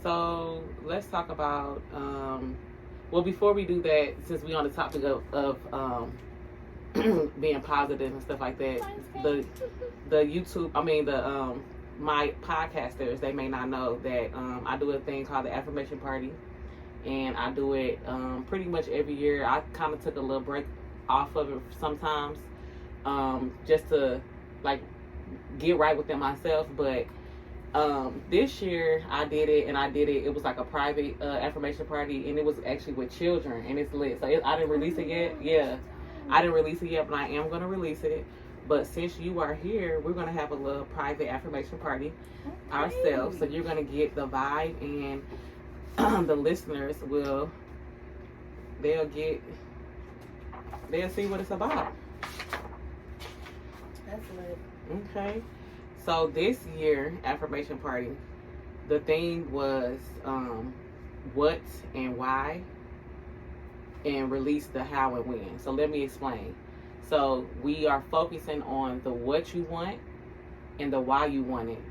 So let's talk about. Well, before we do that, since we on the topic of being positive and stuff like that, the YouTube. I mean the my podcasters, they may not know that I do a thing called the Affirmation Party, and I do it pretty much every year. I kind of took a little break off of it sometimes, just to like get right within myself. But this year I did it, and it was like a private affirmation party, and it was actually with children, and it's lit. So I didn't release it yet. Yeah, I didn't release it yet, but I am going to release it. But since you are here, we're going to have a little private affirmation party ourselves. So you're going to get the vibe, and the listeners they'll see what it's about. That's lit. Okay. So this year, affirmation party, the theme was what and why, and release the how and when. So let me explain. So we are focusing on the what you want and the why you want it,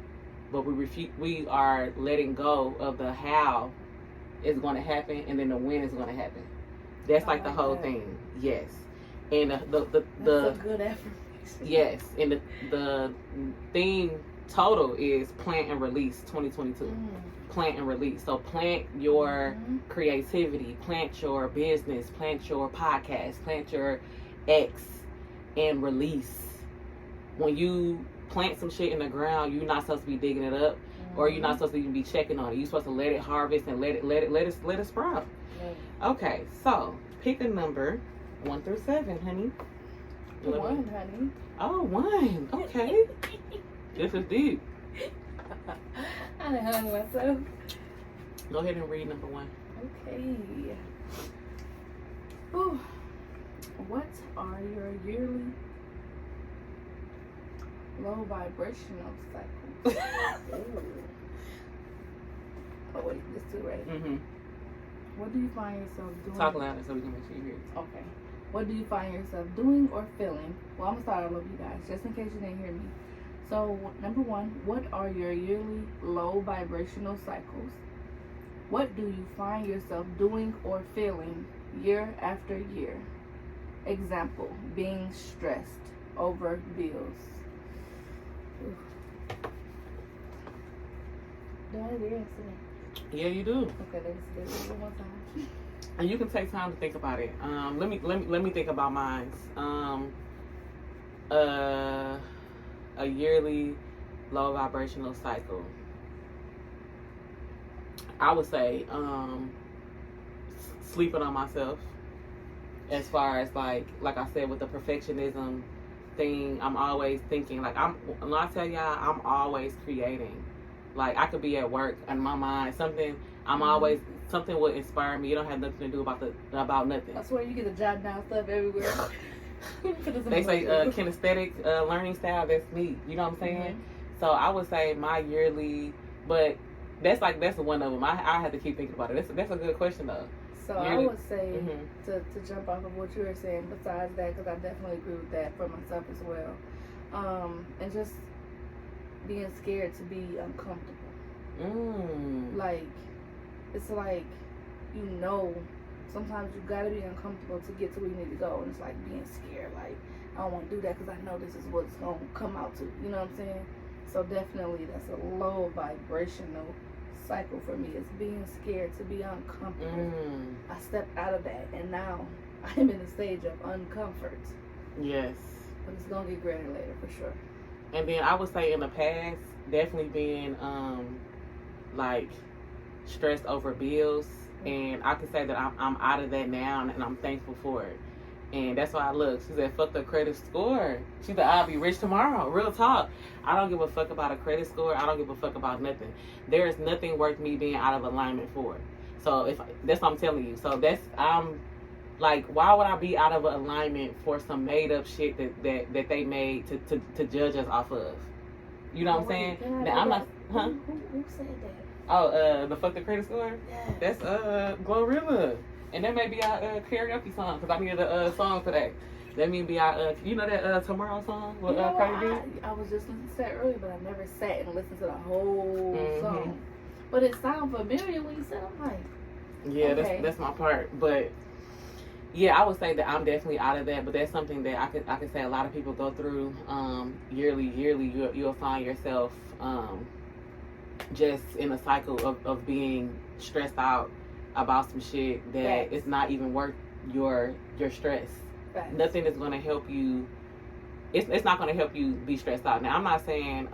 but we are letting go of the how it's going to happen, and then the when it's going to happen. That's like the whole thing. Yes. And That's a good affirmation. Yes, and the theme total is plant and release 2022. Plant and release. So plant your creativity, plant your business, plant your podcast, plant your X, and release. When you plant some shit in the ground, you're not supposed to be digging it up, or you're not supposed to even be checking on it. You're supposed to let it harvest and let it sprout. Okay, so pick a number 1 through 7, honey. 1, honey. Oh, 1. Okay. This is deep. I done hung myself. Go ahead and read number 1. Okay. Ooh. What are your yearly low vibrational cycles? Oh wait, this too, right? What do you find yourself doing? Talk louder so we can make sure you hear it. Okay. What do you find yourself doing or feeling? Well, I'm gonna start all over you guys, just in case you didn't hear me. So, number 1, what are your yearly low vibrational cycles? What do you find yourself doing or feeling year after year? Example, being stressed over bills. Do I have the answer? Yeah, you do. Okay, let's do it one more time. And you can take time to think about it. Let me think about mine. A yearly low vibrational cycle. I would say sleeping on myself. As far as like I said, with the perfectionism thing, I'm always thinking when I tell y'all, I'm always creating. Like I could be at work and my mind something will inspire me. You don't have nothing to do about nothing. I swear you get to jot down stuff everywhere. They say kinesthetic learning style. That's me. You know what I'm saying? So I would say my yearly, but that's one of them. I have to keep thinking about it. That's a good question though. So I would say to jump off of what you were saying. Besides that, because I definitely agree with that for myself as well, and just being scared to be uncomfortable. Like it's like sometimes you gotta be uncomfortable to get to where you need to go, and it's like being scared. Like I don't want to do that because I know this is what it's gonna come out to. You know what I'm saying? So definitely that's a low vibrational cycle for me. It's being scared to be uncomfortable. I stepped out of that, and now I'm in a stage of uncomfort. Yes. But it's gonna get greater later for sure. And then I would say in the past, definitely being like stressed over bills, and I can say that I'm out of that now, and I'm thankful for it. And that's why I look. She said, "Fuck the credit score." She said, "I'll be rich tomorrow." Real talk. I don't give a fuck about a credit score. I don't give a fuck about nothing. There is nothing worth me being out of alignment for. So that's what I'm telling you. So I'm like, why would I be out of alignment for some made up shit that they made to judge us off of? You know what I'm saying? Now, I'm not, huh? Who said that? Oh, the fuck the credit score? Yeah. That's Glorilla. And that may be our karaoke song, because I needed a song for that. That may be our, you know that Tomorrow song with Cardi B? I was just listening to that earlier, but I never sat and listened to the whole song. But it sounds familiar when you said I'm like, Yeah, okay. that's my part. But yeah, I would say that I'm definitely out of that. But that's something that I could say a lot of people go through yearly. You'll find yourself just in a cycle of being stressed out about some shit that Facts. it's not even worth your stress. Facts. Nothing is going to help you. It's not going to help you be stressed out. Now, I'm not saying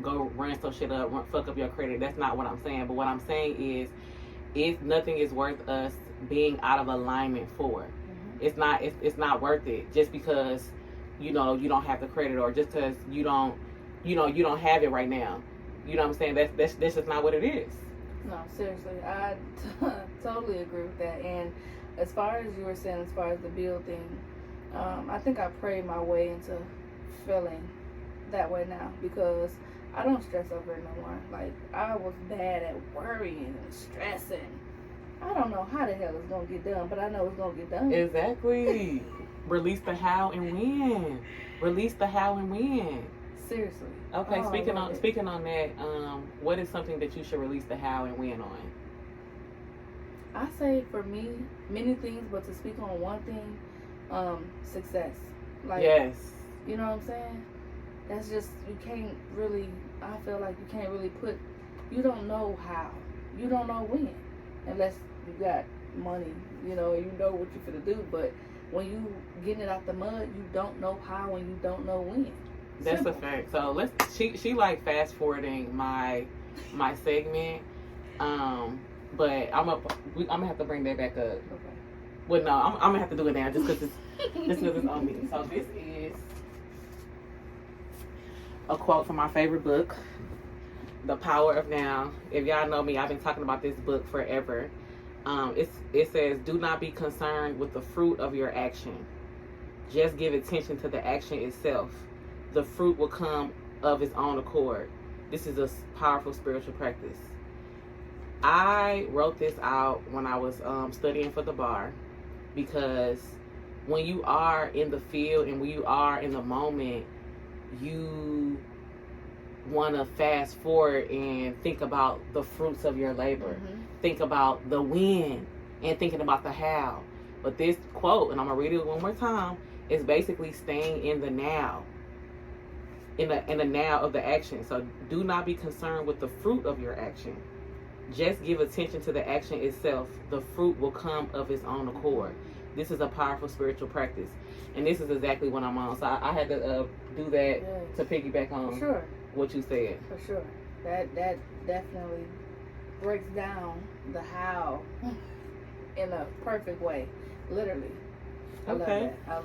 go run some shit up, fuck up your credit. That's not what I'm saying. But what I'm saying is nothing is worth us being out of alignment for. Mm-hmm. It's not worth it just because you don't have the credit, or just because you don't have it right now. You know what I'm saying? That's just not what it is. No, seriously, I totally agree with that. And as far as you were saying, as far as the bill thing, I think I prayed my way into feeling that way now, because I don't stress over it no more. Like, I was bad at worrying and stressing. I don't know how the hell it's gonna get done, but I know it's gonna get done. Exactly. Release the how and when. Release the how and when. Seriously. Okay, Oh, speaking on that, what is something that you should release the how and when on? I say for me, many things, but to speak on one thing, success. Like, yes. You know what I'm saying? That's just, you can't really, I feel like you can't really put, you don't know how, you don't know when, unless you got money, you know what you're gonna do. But when you getting it out the mud, you don't know how and you don't know when. That's Simple. a fact. So she like fast forwarding my segment, but I'm gonna have to bring that back up. Okay. Well, no, I'm gonna have to do it now just because it's on me. So this is a quote from my favorite book, The Power of Now. If y'all know me, I've been talking about this book forever. It says, "Do not be concerned with the fruit of your action. Just give attention to the action itself. The fruit will come of its own accord." This is a powerful spiritual practice. I wrote this out when I was studying for the bar, because when you are in the field and when you are in the moment, you want to fast forward and think about the fruits of your labor. Mm-hmm. Think about the when and thinking about the how. But this quote, and I'm gonna read it one more time, is basically staying in the now, in the now of the action. So do not be concerned with the fruit of your action. Just give attention to the action itself. The fruit will come of its own accord. This is a powerful spiritual practice, and this is exactly what I'm on. So I had to do that to piggyback on what you said. For sure. That definitely breaks down the how in a perfect way. Literally. I love that.